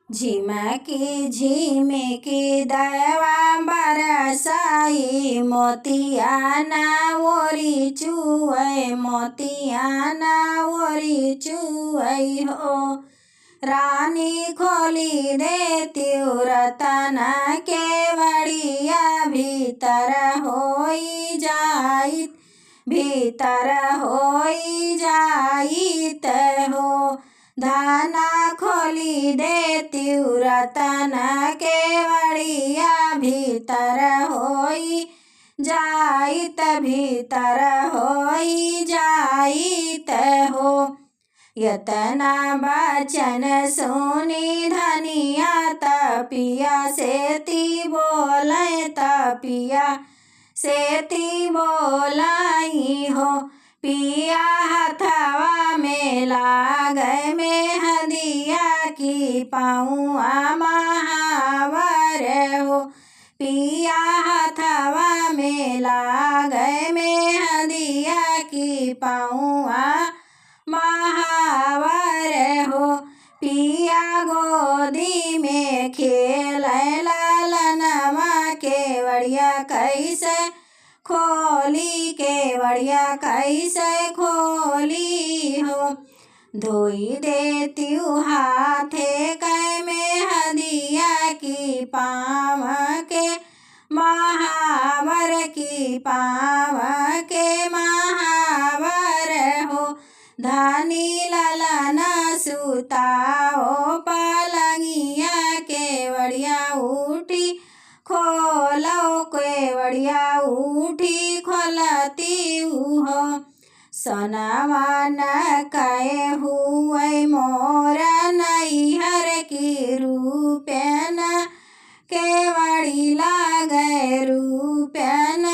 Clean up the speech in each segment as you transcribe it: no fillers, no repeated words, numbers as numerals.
झिमकी झिमकी दवा बरसाई मोतियाना ओरी चुअई मोतियाना ओरी चुअई हो। रानी खोली देती रतन केवड़िया भीतर होई जाइत भीतर होई जाइत हो। धाना खोली देती रतन केवड़िया भीतर होई जाइत भीतर होई जाइत हो। यतना बचन सुनी धनिया तपिया सेती बोले तपिया सेती बोलाई हो। पिया हथवा में लागे में हदिया की पाऊआ महावर हो। पिया हथवा में लागे में हदिया की पाऊआ महावर हो। पिया गोदी में खेल लालनमा केवड़िया कैसे खोली केवड़िया कैसे खोली हो। धोई देती हाथे कै में हदिया की पाँव के महावर की पाँव के महावर हो। धानी ललना सुताओ पालंगिया केवड़िया उठी खोलो केवड़िया उठी खोलती हो। सोनावा न कहे हुए मोर नैहर की रूपन केवड़ी लागे रूपन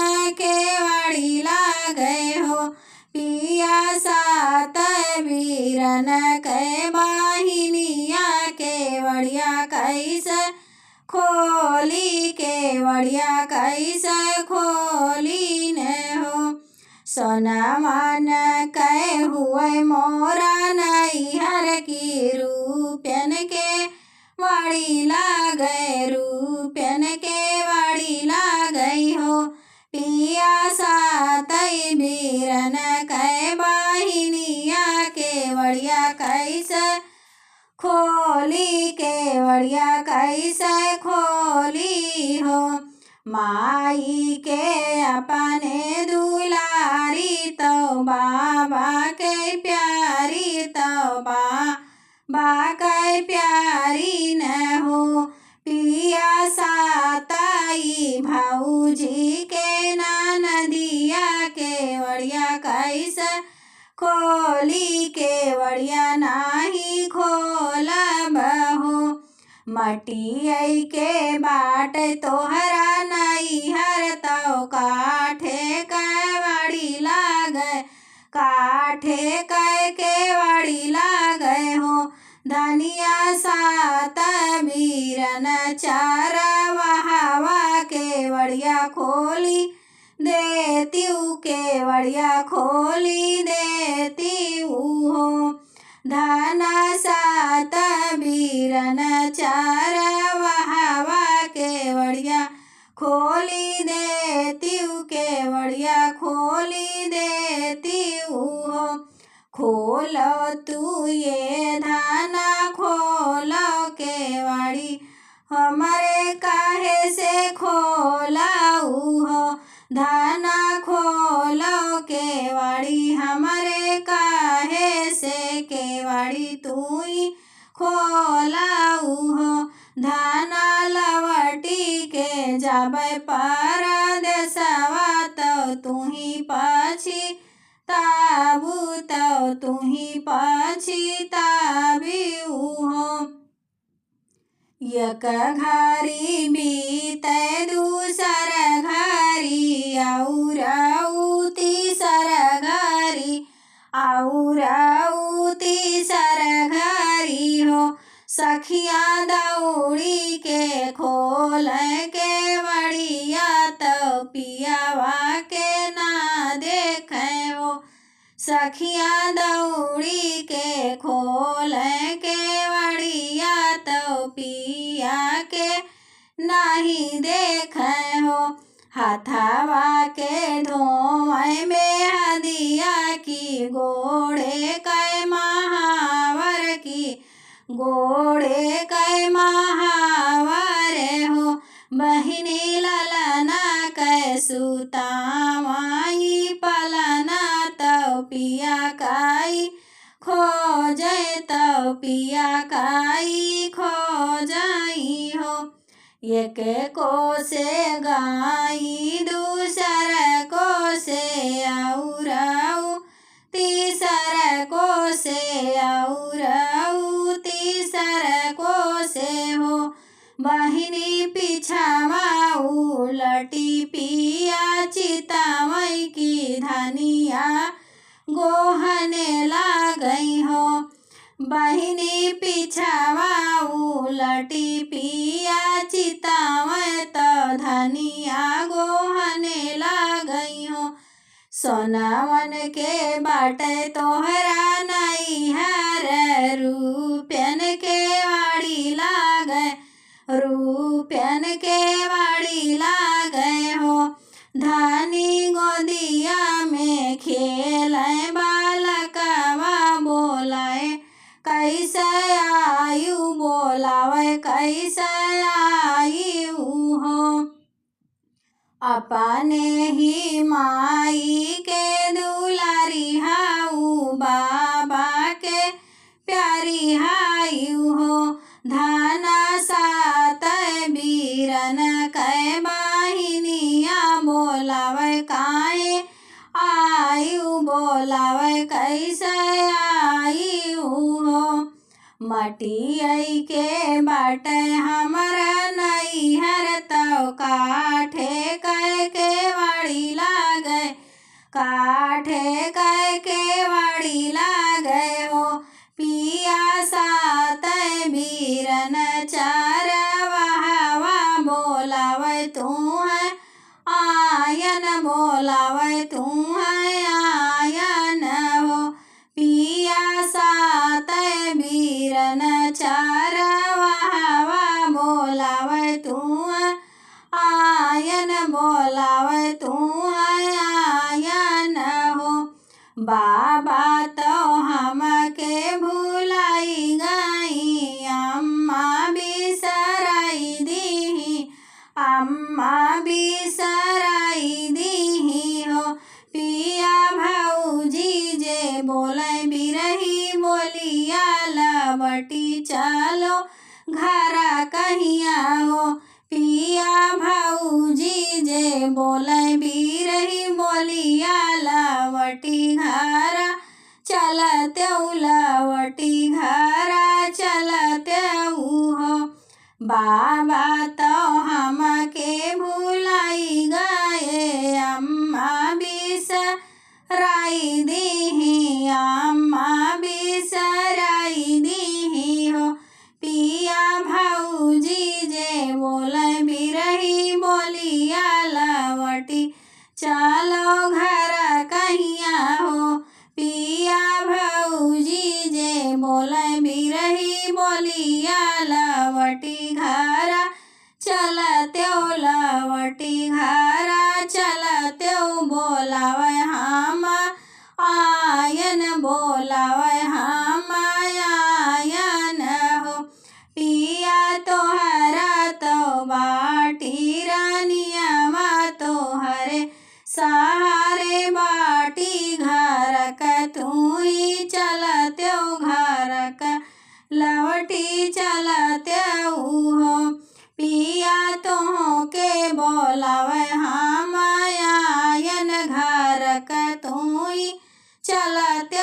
केवड़ी लागे हो। पिया सात वीरन के बाहिनिया केवड़िया कैसे खोली केवड़िया कैसे खोली ने हो। सोनावा न कहे हुए मोरा नैहर की रूपन के वाड़ी लागे रूपन के वाड़ी लागे हो। पिया सातई वीरन कै बाहिनिया केवड़िया कैसे खोली केवड़िया कैसे खोली हो। माई के अपने दुलारी तो बाबा के प्यारी तो बाबा के प्यारी न हो। पिया साताई भाऊजी के नदिया केवड़िया कैसे खोली केवड़िया नाही खोलब हो। मटिया के बाट तोहरा नैहर तो काठे केवड़ी लागे काठे केवड़ी लागे हो। धनिया सात वीरन चार वहावा केवड़िया खोली देती केवड़िया खोली देती हो। धना सात वीरन चार वहावा केवड़िया खोली देती केवड़िया खोली देती हो। खोलो तू ये धाना खोलो केवड़ी हमारे काहे से खोलाऊ हो। धाना खोलो केवड़ी हमारे काहे से केवड़ी तू ही खोलाऊ हो। धाना लवटी के जाबे परदेसवा तो तू ही पाछी ताबू तो तू ही पाछी ताबू हो। एक घड़ी बीते दूसर घड़ी और तीसर घड़ी और तीसर घड़ी हो। सखिया दौड़ी के खोल के बड़िया तो पियावा के ना देखे हो। सखिया दौड़ी के खोल के बड़िया तो नहीं देखे हो। हाथावा के धोए में हदिया की गोड़े कै महावर की गोड़े कै महावर हो। बहिनी ललना कै सुतावाई पलना तौ पिया काई खोजे तौ पिया काई खोजई हो। एक को से गाई दूसर को से औरऊ तीसर को से औरऊ तीसर को से हो। बहिनी पीछावा उलटी पिया चितावई की धनिया गोहने लागई हो। बहिनी पीछावा उलटी पिया चितावै तो धनिया गोहने लागई हो। सोनावन के बाटे तोहरा नैहर रूपन के वाड़ी लागे रूपन के वाड़ी लागे हो। धानी गोदिया में खेले बालकवा बोलाए कैसे आयु बोलावे कैसे आयु हो। अपने ही माई के दुलारी हाउ बाबा के प्यारी हायु हो। धाना सात बीरन कै बाहिनिया बोलावे काहे आयु बोलावे कैसे आयु हो। मटियई के बाटे हमरा नैहर तौ काठे कै के वाड़ी लागे काठे कै के वाड़ी लागे हो। पिया सात बीरन चार वहावा बोलावे तू है आयन बोलावे तू है आयन हो। पिया सात बीरन चार वहावा बोलावे तू है आयन बोलावे तू है आयन हो। बाबा तो हमके भुलाई गई अम्मा बिसराई दीही अम्मा बिसराई दीही हो। पिया भौजी जे बोले बिरही बोलिया लवटी चलो घर कहिया हो। पिया भौजी जे बोले बिरही बोलिया लवटी घर चलते लवटी घर चलते हो। बाबा तो हमके भुलाई गए अम्मा बिसराई दीही अम्मा बिसराई दीही हो। पिया भौजी जे बोले बिरही बोलिया लवटी चलो घर कहिया हो। पिया भौजी जे बोले बिरही बोलिया लवटी घर चलते लवटी घर चलते बोलावे हम आयन बोलावे हम आयन हो। पिया तोहरा तो बाटी रानिया तोहरे सहारे बाटी घर का तू ही चलते घर का लवटी चलते हो। पिया तो के बोलावे हम आयन घर का तू ही चलते